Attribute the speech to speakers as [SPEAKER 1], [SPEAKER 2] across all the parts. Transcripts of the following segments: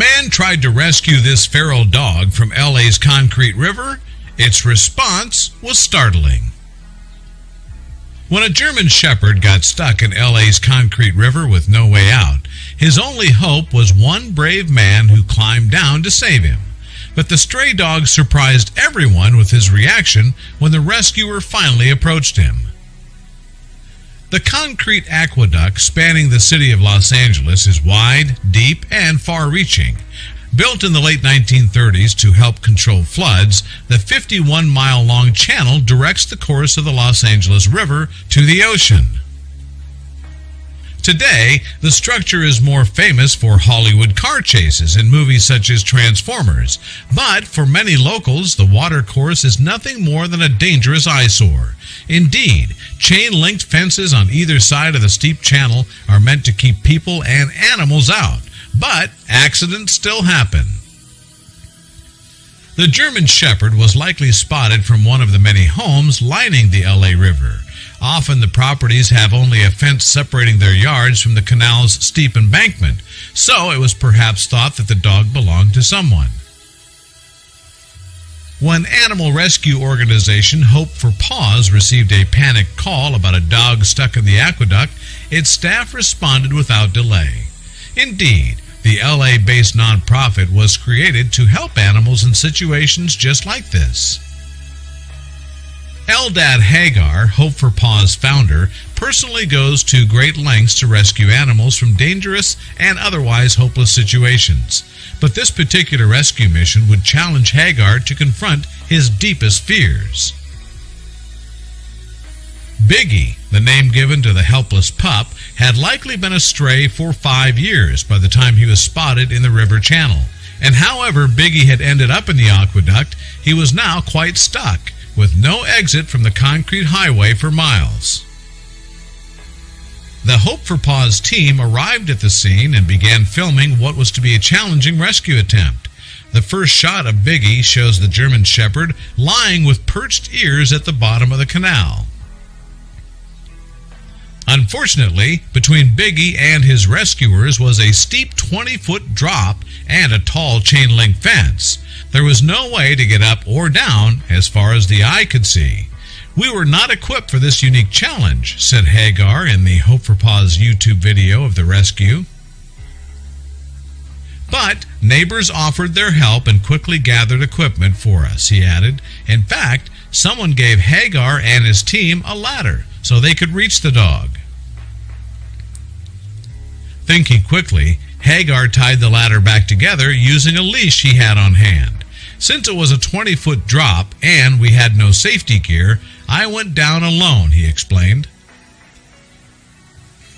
[SPEAKER 1] man tried to rescue this feral dog from LA's concrete river. Its response was startling. When a German Shepherd got stuck in LA's concrete river with no way out, his only hope was one brave man who climbed down to save him. But the stray dog surprised everyone with his reaction when the rescuer finally approached him. The concrete aqueduct spanning the city of Los Angeles is wide, deep, and far-reaching. Built in the late 1930s to help control floods, the 51-mile-long channel directs the course of the Los Angeles River to the ocean. Today, the structure is more famous for Hollywood car chases in movies such as Transformers, but for many locals, the watercourse is nothing more than a dangerous eyesore. Indeed, chain-linked fences on either side of the steep channel are meant to keep people and animals out, but accidents still happen. The German Shepherd was likely spotted from one of the many homes lining the LA River. Often the properties have only a fence separating their yards from the canal's steep embankment, so it was perhaps thought that the dog belonged to someone. When animal rescue organization Hope for Paws received a panicked call about a dog stuck in the aqueduct, its staff responded without delay. Indeed, the LA-based nonprofit was created to help animals in situations just like this. Eldad Hagar, Hope for Paws founder, personally goes to great lengths to rescue animals from dangerous and otherwise hopeless situations. But this particular rescue mission would challenge Hagar to confront his deepest fears. Biggie, the name given to the helpless pup, had likely been astray for 5 years by the time he was spotted in the river channel. And however Biggie had ended up in the aqueduct, he was now quite stuck, with no exit from the concrete highway for miles. The Hope for Paws team arrived at the scene and began filming what was to be a challenging rescue attempt. The first shot of Biggie shows the German Shepherd lying with perched ears at the bottom of the canal. Unfortunately, between Biggie and his rescuers was a steep 20-foot drop and a tall chain-link fence. There was no way to get up or down as far as the eye could see. "We were not equipped for this unique challenge," said Hagar in the Hope for Paws YouTube video of the rescue. "But neighbors offered their help and quickly gathered equipment for us," he added. "In fact, someone gave Hagar and his team a ladder so they could reach the dog." Thinking quickly, Hagar tied the ladder back together using a leash he had on hand. "Since it was a 20-foot drop and we had no safety gear, I went down alone," he explained.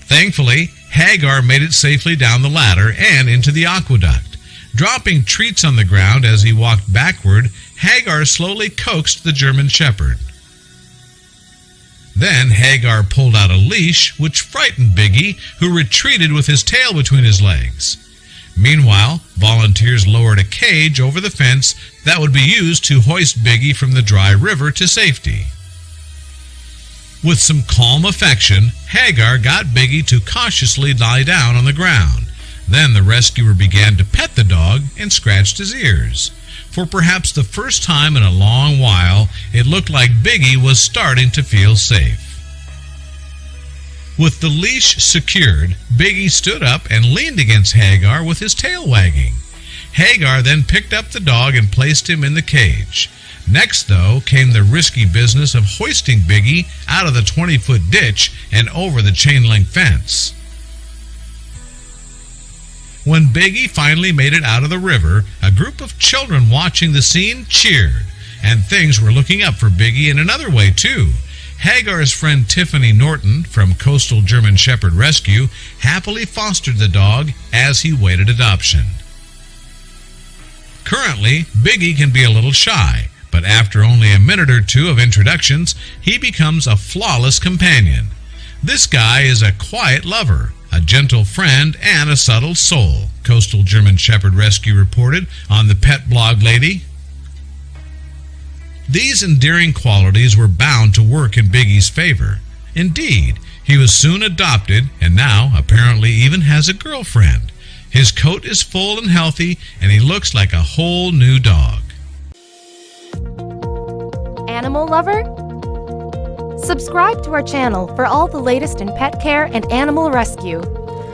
[SPEAKER 1] Thankfully, Hagar made it safely down the ladder and into the aqueduct. Dropping treats on the ground as he walked backward, Hagar slowly coaxed the German Shepherd. Then Hagar pulled out a leash, which frightened Biggie, who retreated with his tail between his legs. Meanwhile, volunteers lowered a cage over the fence that would be used to hoist Biggie from the dry river to safety. With some calm affection, Hagar got Biggie to cautiously lie down on the ground. Then the rescuer began to pet the dog and scratched his ears. For perhaps the first time in a long while, it looked like Biggie was starting to feel safe. With the leash secured, Biggie stood up and leaned against Hagar with his tail wagging. Hagar then picked up the dog and placed him in the cage. Next, though, came the risky business of hoisting Biggie out of the 20-foot ditch and over the chain-link fence. When Biggie finally made it out of the river, a group of children watching the scene cheered, and things were looking up for Biggie in another way, too. Hagar's friend Tiffany Norton from Coastal German Shepherd Rescue happily fostered the dog as he waited adoption. Currently, Biggie can be a little shy, but after only a minute or two of introductions, he becomes a flawless companion. This guy is a quiet lover, a gentle friend, and a subtle soul, Coastal German Shepherd Rescue reported on the Pet Blog Lady. These endearing qualities were bound to work in Biggie's favor. Indeed, he was soon adopted and now apparently even has a girlfriend. His coat is full and healthy, and he looks like a whole new dog.
[SPEAKER 2] Animal lover? Subscribe to our channel for all the latest in pet care and animal rescue.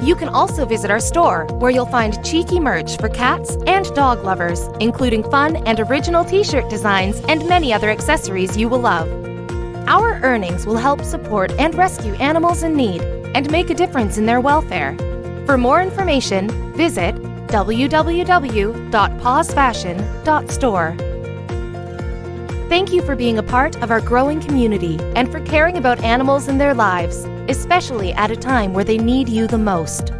[SPEAKER 2] You can also visit our store, where you'll find cheeky merch for cats and dog lovers, including fun and original t-shirt designs and many other accessories you will love. Our earnings will help support and rescue animals in need and make a difference in their welfare. For more information, visit www.pawsfashion.store. Thank you for being a part of our growing community and for caring about animals and their lives, especially at a time where they need you the most.